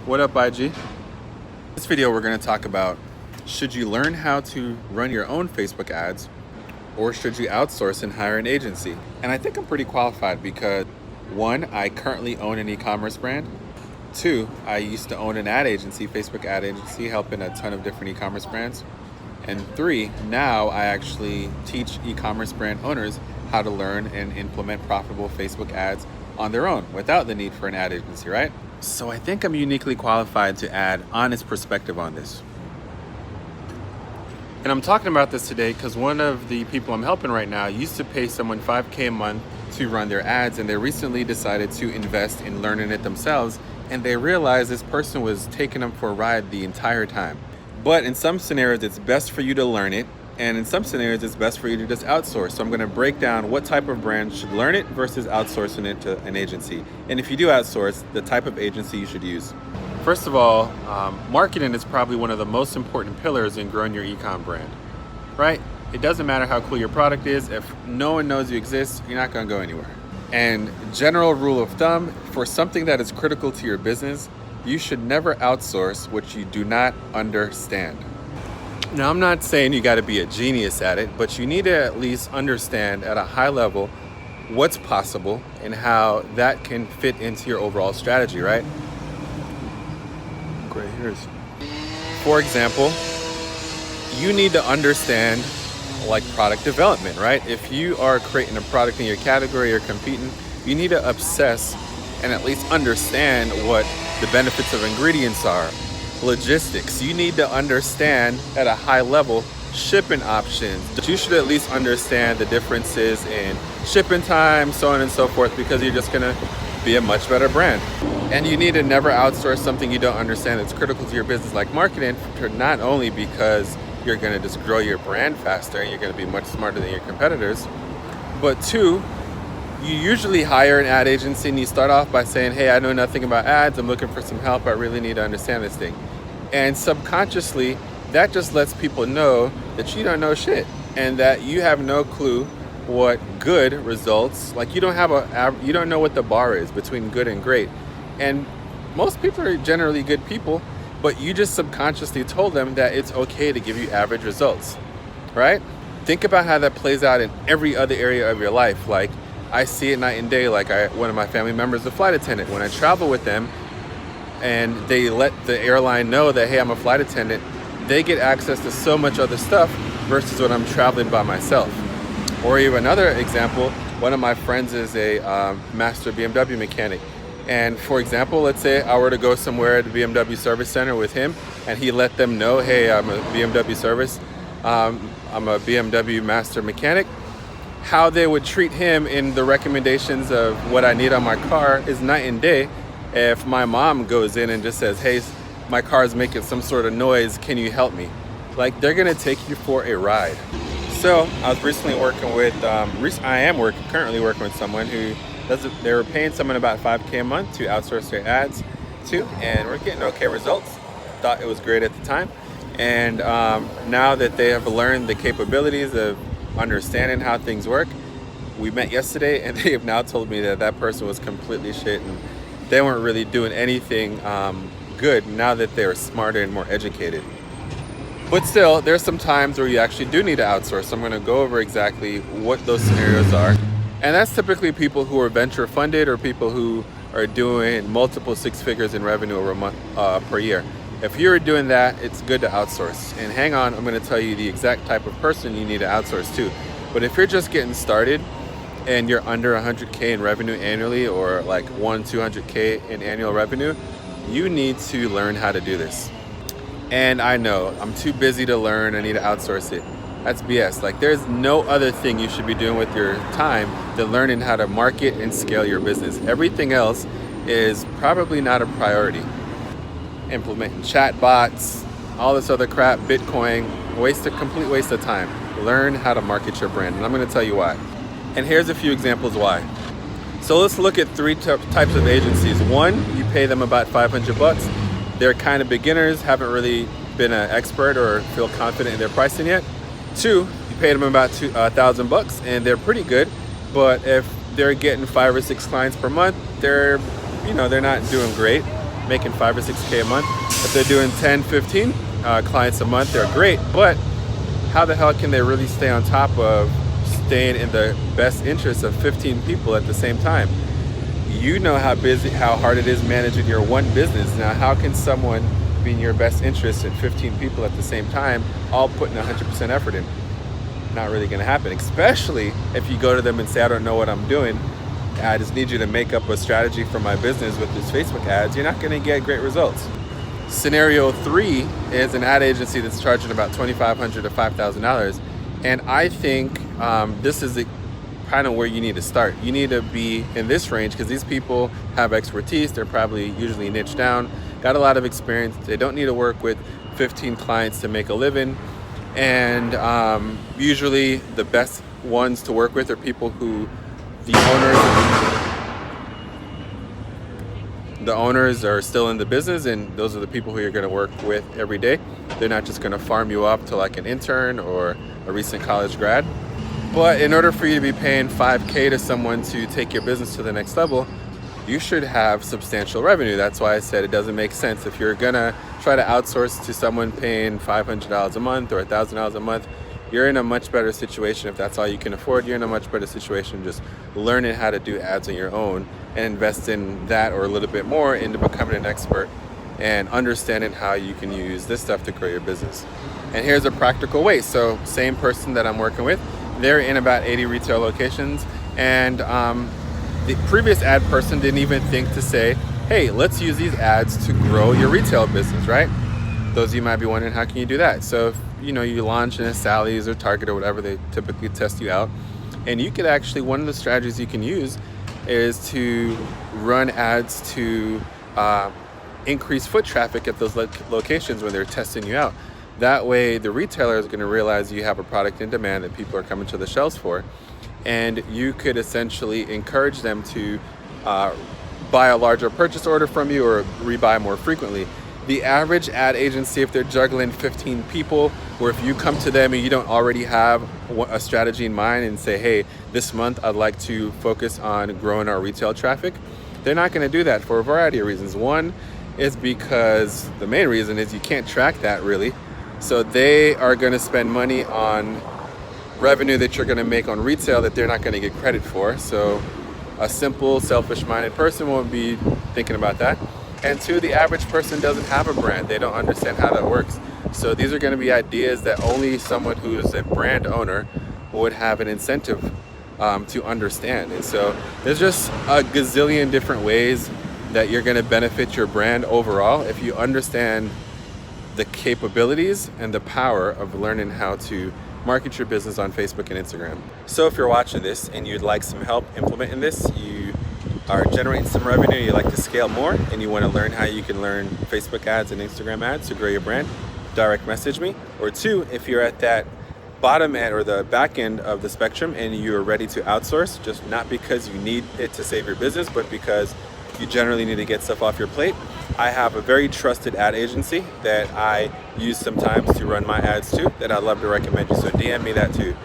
What up, IG? This video we're going to talk about, should you learn how to run your own Facebook ads or should you outsource and hire an agency? And I think I'm pretty qualified because 1, I currently own an e-commerce brand. 2, I used to own an ad agency, Facebook ad agency, helping a ton of different e-commerce brands. And 3, now I actually teach e-commerce brand owners how to learn and implement profitable Facebook ads on their own without the need for an ad agency, right? So I think I'm uniquely qualified to add honest perspective on this. And I'm talking about this today because one of the people I'm helping right now used to pay someone $5K a month to run their ads, and they recently decided to invest in learning it themselves, and they realized this person was taking them for a ride the entire time. But in some scenarios, it's best for you to learn it, and in some scenarios, it's best for you to just outsource. So I'm going to break down what type of brand should learn it versus outsourcing it to an agency. And if you do outsource, the type of agency you should use. First of all, marketing is probably one of the most important pillars in growing your e-com brand, right? It doesn't matter how cool your product is. If no one knows you exist, you're not going to go anywhere. And general rule of thumb, for something that is critical to your business, you should never outsource what you do not understand. Now, I'm not saying you got to be a genius at it, but you need to at least understand at a high level what's possible and how that can fit into your overall strategy, right? Great, here's. For example, you need to understand like product development, right? If you are creating a product in your category or competing, you need to obsess and at least understand what the benefits of ingredients are. Logistics, you need to understand at a high level shipping options. You should at least understand the differences in shipping time, so on and so forth, because you're just gonna be a much better brand. And you need to never outsource something you don't understand that's critical to your business, like marketing, not only because you're gonna just grow your brand faster and you're gonna be much smarter than your competitors, but 2, you usually hire an ad agency and you start off by saying, hey, I know nothing about ads, I'm looking for some help, I really need to understand this thing. And subconsciously, that just lets people know that you don't know shit and that you have no clue what good results, like you don't know what the bar is between good and great. And most people are generally good people, but you just subconsciously told them that it's okay to give you average results, right? Think about how that plays out in every other area of your life. Like, I see it night and day. Like one of my family members is a flight attendant. When I travel with them and they let the airline know that, hey, I'm a flight attendant, they get access to so much other stuff versus when I'm traveling by myself. Or even another example, one of my friends is a master BMW mechanic. And for example, let's say I were to go somewhere at the BMW service center with him and he let them know, hey, I'm a BMW service, I'm a BMW master mechanic. How they would treat him in the recommendations of what I need on my car is night and day. If my mom goes in and just says, hey, my car's making some sort of noise, can you help me? Like, they're gonna take you for a ride. So I was recently working with, currently working with someone who they were paying someone about $5K a month to outsource their ads to, and we're getting okay results. Thought it was great at the time. And now that they have learned the capabilities of understanding how things work, we met yesterday and they have now told me that that person was completely shit and they weren't really doing anything good now that they're smarter and more educated. But still, there's some times where you actually do need to outsource. So I'm going to go over exactly what those scenarios are. And that's typically people who are venture funded or people who are doing multiple 6 figures in revenue over a month, per year. If you're doing that, it's good to outsource. And hang on, I'm going to tell you the exact type of person you need to outsource to. But if you're just getting started and you're under 100K in revenue annually, or like 200K in annual revenue, you need to learn how to do this. And I know I'm too busy to learn, I need to outsource it. That's BS. Like, there's no other thing you should be doing with your time than learning how to market and scale your business. Everything else is probably not a priority. Implementing chat bots, all this other crap, Bitcoin, complete waste of time. Learn how to market your brand, and I'm going to tell you why. And here's a few examples why. So let's look at 3 types of agencies. 1, you pay them about $500. They're kind of beginners, haven't really been an expert or feel confident in their pricing yet. 2, you pay them about $1,000 and they're pretty good, but if they're getting 5 or 6 clients per month, they're not doing great. making 5 or 6K a month. If they're doing 10, 15 clients a month, they're great. But how the hell can they really stay on top of staying in the best interest of 15 people at the same time? You know how hard it is managing your one business. Now, how can someone be in your best interest and 15 people at the same time, all putting 100% effort in? Not really going to happen, especially if you go to them and say, I don't know what I'm doing. I just need you to make up a strategy for my business with this Facebook ads. You're not going to get great results. Scenario 3 is an ad agency that's charging about $2,500 to $5,000. And I think this is the kind of where you need to start. You need to be in this range because these people have expertise. They're probably usually niche down, got a lot of experience. They don't need to work with 15 clients to make a living. And usually the best ones to work with are people who the owners are still in the business, and those are the people who you're going to work with every day. They're not just going to farm you up to like an intern or a recent college grad. But in order for you to be paying 5K to someone to take your business to the next level, you should have substantial revenue. That's why I said it doesn't make sense. If you're gonna try to outsource to someone paying $500 a month or $1,000 a month, you're in a much better situation. If that's all you can afford, you're in a much better situation just learning how to do ads on your own and invest in that or a little bit more into becoming an expert and understanding how you can use this stuff to grow your business. And here's a practical way. So same person that I'm working with, they're in about 80 retail locations, and the previous ad person didn't even think to say, hey, let's use these ads to grow your retail business, right? Those of you might be wondering, how can you do that? So if you launch in a Sally's or Target or whatever, they typically test you out. And you could actually, one of the strategies you can use is to run ads to increase foot traffic at those locations when they're testing you out. That way the retailer is going to realize you have a product in demand that people are coming to the shelves for. And you could essentially encourage them to buy a larger purchase order from you or rebuy more frequently. The average ad agency, if they're juggling 15 people, or if you come to them and you don't already have a strategy in mind and say, hey, this month I'd like to focus on growing our retail traffic, they're not going to do that for a variety of reasons. One is because the main reason is you can't track that really. So they are going to spend money on revenue that you're going to make on retail that they're not going to get credit for. So a simple, selfish-minded person won't be thinking about that. And two, the average person doesn't have a brand. They don't understand how that works. So these are going to be ideas that only someone who is a brand owner would have an incentive to understand. And so there's just a gazillion different ways that you're going to benefit your brand overall if you understand the capabilities and the power of learning how to market your business on Facebook and Instagram. So if you're watching this and you'd like some help implementing this, you are generating some revenue, you like to scale more, and you want to learn how you can learn Facebook ads and Instagram ads to grow your brand, direct message me. Or two, if you're at that bottom end or the back end of the spectrum and you're ready to outsource, just not because you need it to save your business, but because you generally need to get stuff off your plate, I have a very trusted ad agency that I use sometimes to run my ads too that I'd love to recommend you. So DM me that too.